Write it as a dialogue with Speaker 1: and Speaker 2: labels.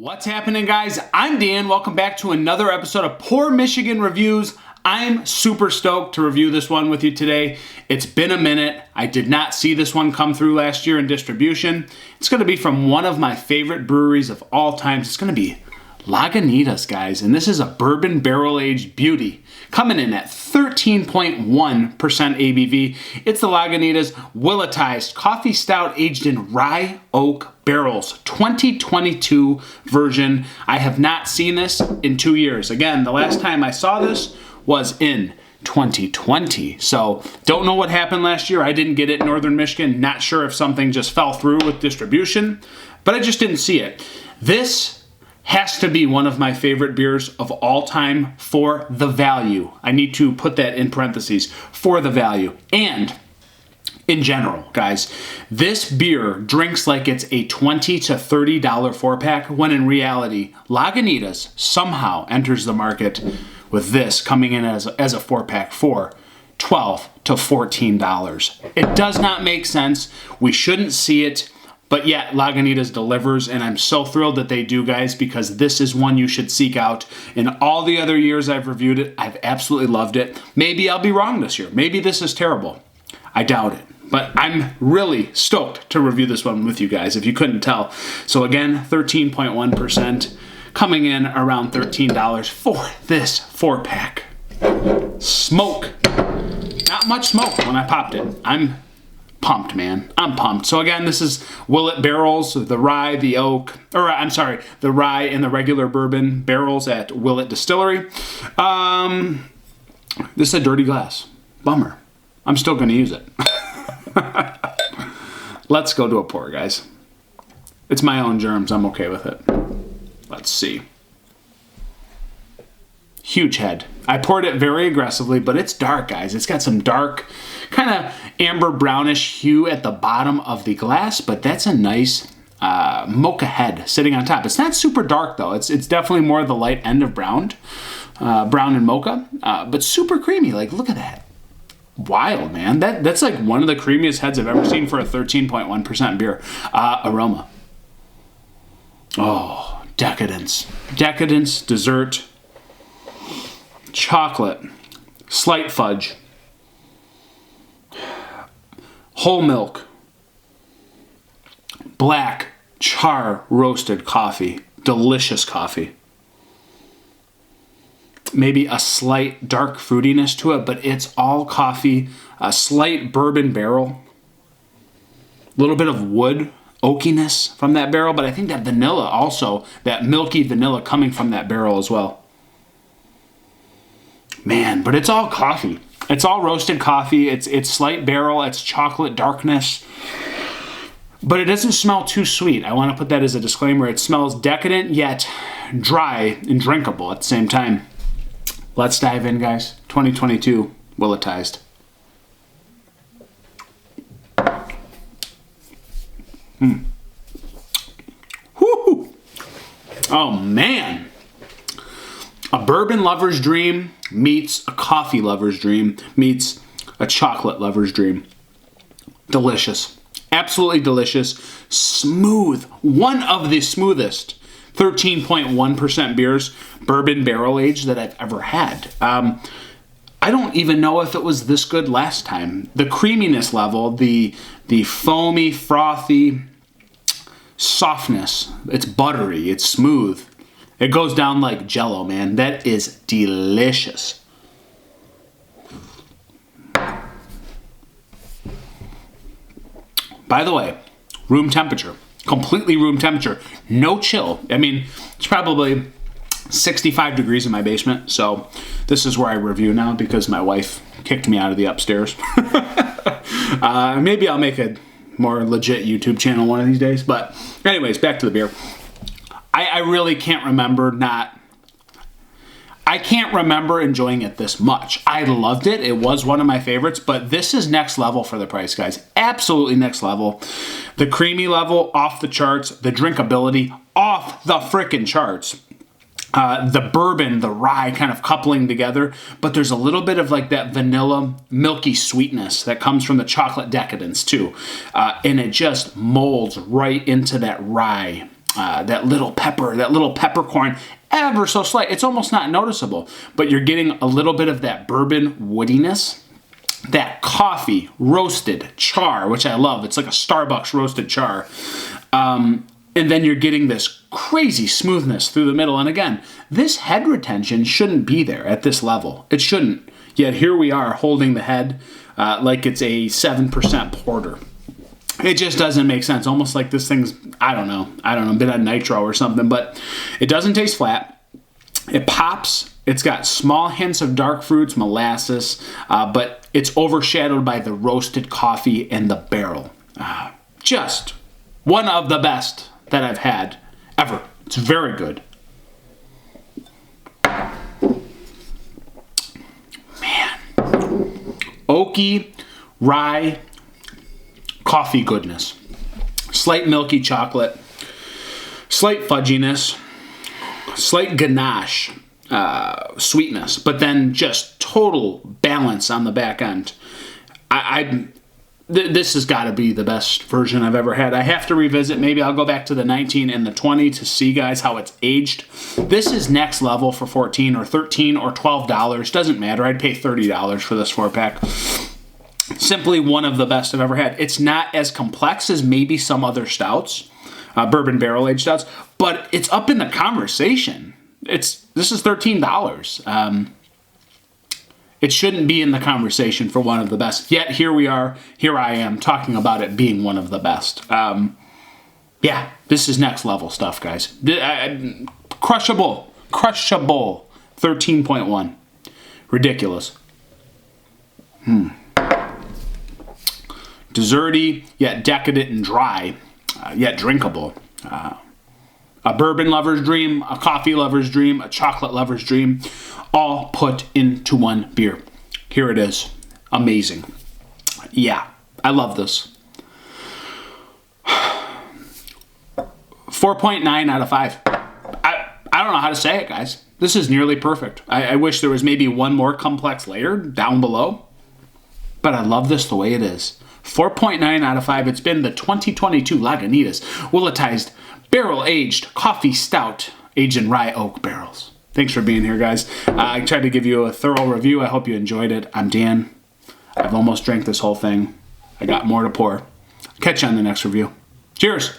Speaker 1: What's happening, guys? I'm Dan. Welcome back to another episode of Poor Michigan Reviews. I'm super stoked to review this one with you today. It's been a minute. I did not see this one come through last year in distribution. It's going to be from one of my favorite breweries of all times. It's going to be Lagunitas, guys, and this is a bourbon barrel-aged beauty coming in at 13.1% ABV. It's the Lagunitas Willetized Coffee Stout aged in rye oak barrels, 2022 version. I have not seen this in 2 years. Again, the last time I saw this was in 2020. So don't know what happened last year. I didn't get it in Northern Michigan. Not sure if something just fell through with distribution, but I just didn't see it. This has to be one of my favorite beers of all time for the value. I need to put that in parentheses, for the value. And in general, guys, this beer drinks like it's a $20 to $30 4-pack, when in reality, Lagunitas somehow enters the market with this coming in as a 4-pack for $12 to $14. It does not make sense. We shouldn't see it. But yet, Lagunitas delivers, and I'm so thrilled that they do, guys, because this is one you should seek out. In all the other years I've reviewed it, I've absolutely loved it. Maybe I'll be wrong this year. Maybe this is terrible. I doubt it. But I'm really stoked to review this one with you guys, if you couldn't tell. So again, 13.1%, coming in around $13 for this 4-pack. Smoke. Not much smoke when I popped it. I'm pumped, man. I'm pumped. So again, this is Willett barrels, the rye, the oak, or I'm sorry, the rye and the regular bourbon barrels at Willett Distillery. This is a dirty glass. Bummer. I'm still going to use it. Let's go to a pour, guys. It's my own germs. I'm okay with it. Let's see. Huge head. I poured it very aggressively, but it's dark, guys. It's got some dark, kind of amber brownish hue at the bottom of the glass, but that's a nice mocha head sitting on top. It's not super dark, though. It's definitely more the light end of brown and mocha, but super creamy. Like, look at that. Wild, man. That's like one of the creamiest heads I've ever seen for a 13.1% beer. Aroma. Oh, decadence. Decadence, dessert, chocolate, slight fudge, whole milk, black char roasted coffee, delicious coffee. Maybe a slight dark fruitiness to it, but it's all coffee, a slight bourbon barrel, a little bit of wood oakiness from that barrel, but I think that vanilla also, that milky vanilla coming from that barrel as well. Man, but it's all coffee. It's all roasted coffee. It's slight barrel. It's chocolate darkness. But it doesn't smell too sweet. I want to put that as a disclaimer. It smells decadent yet dry and drinkable at the same time. Let's dive in, guys. 2022 Willetized. Woo! Oh, man. A bourbon lover's dream meets a coffee lover's dream meets a chocolate lover's dream. Delicious. Absolutely delicious. Smooth. One of the smoothest 13.1% beers, bourbon barrel aged, that I've ever had. I don't even know if it was this good last time. The creaminess level, the foamy, frothy softness. It's buttery. It's smooth. It goes down like Jell-O, man. That is delicious. By the way, room temperature. Completely room temperature. No chill. I mean, it's probably 65 degrees in my basement, so this is where I review now because my wife kicked me out of the upstairs. Maybe I'll make a more legit YouTube channel one of these days. But anyways, back to the beer. I really can't remember I can't remember enjoying it this much. I loved it. It was one of my favorites, but this is next level for the price, guys. Absolutely next level. The creamy level, off the charts. The drinkability, off the frickin' charts. The bourbon, the rye kind of coupling together, but there's a little bit of like that vanilla, milky sweetness that comes from the chocolate decadence too. And it just molds right into that rye. that little peppercorn, ever so slight. It's almost not noticeable, but you're getting a little bit of that bourbon woodiness, that coffee roasted char, which I love. It's like a Starbucks roasted char. And then you're getting this crazy smoothness through the middle. And again, this head retention shouldn't be there at this level. It shouldn't. Yet here we are holding the head like it's a 7% porter. It just doesn't make sense. Almost like this thing's, I don't know, a bit of nitro or something. But it doesn't taste flat. It pops. It's got small hints of dark fruits, molasses, but it's overshadowed by the roasted coffee and the barrel. Just one of the best that I've had ever. It's very good. Man. Oaky, rye, coffee goodness. Slight milky chocolate. Slight fudginess. Slight ganache. Sweetness. But then just total balance on the back end. This has got to be the best version I've ever had. I have to revisit. Maybe I'll go back to the 19 and the 20 to see, guys, how it's aged. This is next level for $14 or $13 or $12. Doesn't matter. I'd pay $30 for this 4-pack. Simply one of the best I've ever had. It's not as complex as maybe some other stouts, bourbon barrel-aged stouts, but it's up in the conversation. This is $13. It shouldn't be in the conversation for one of the best. Yet here I am talking about it being one of the best. Yeah, this is next level stuff, guys. Crushable, 13.1. Ridiculous. Desserty, yet decadent and dry, yet drinkable. A bourbon lover's dream, a coffee lover's dream, a chocolate lover's dream, all put into one beer. Here it is. Amazing. Yeah, I love this. 4.9 out of 5. I don't know how to say it, guys. This is nearly perfect. I wish there was maybe one more complex layer down below, but I love this the way it is. 4.9 out of 5. It's been the 2022 Lagunitas Willetized barrel-aged coffee stout aged in rye oak barrels. Thanks for being here, guys. I tried to give you a thorough review. I hope you enjoyed it. I'm Dan. I've almost drank this whole thing. I got more to pour. Catch you on the next review. Cheers.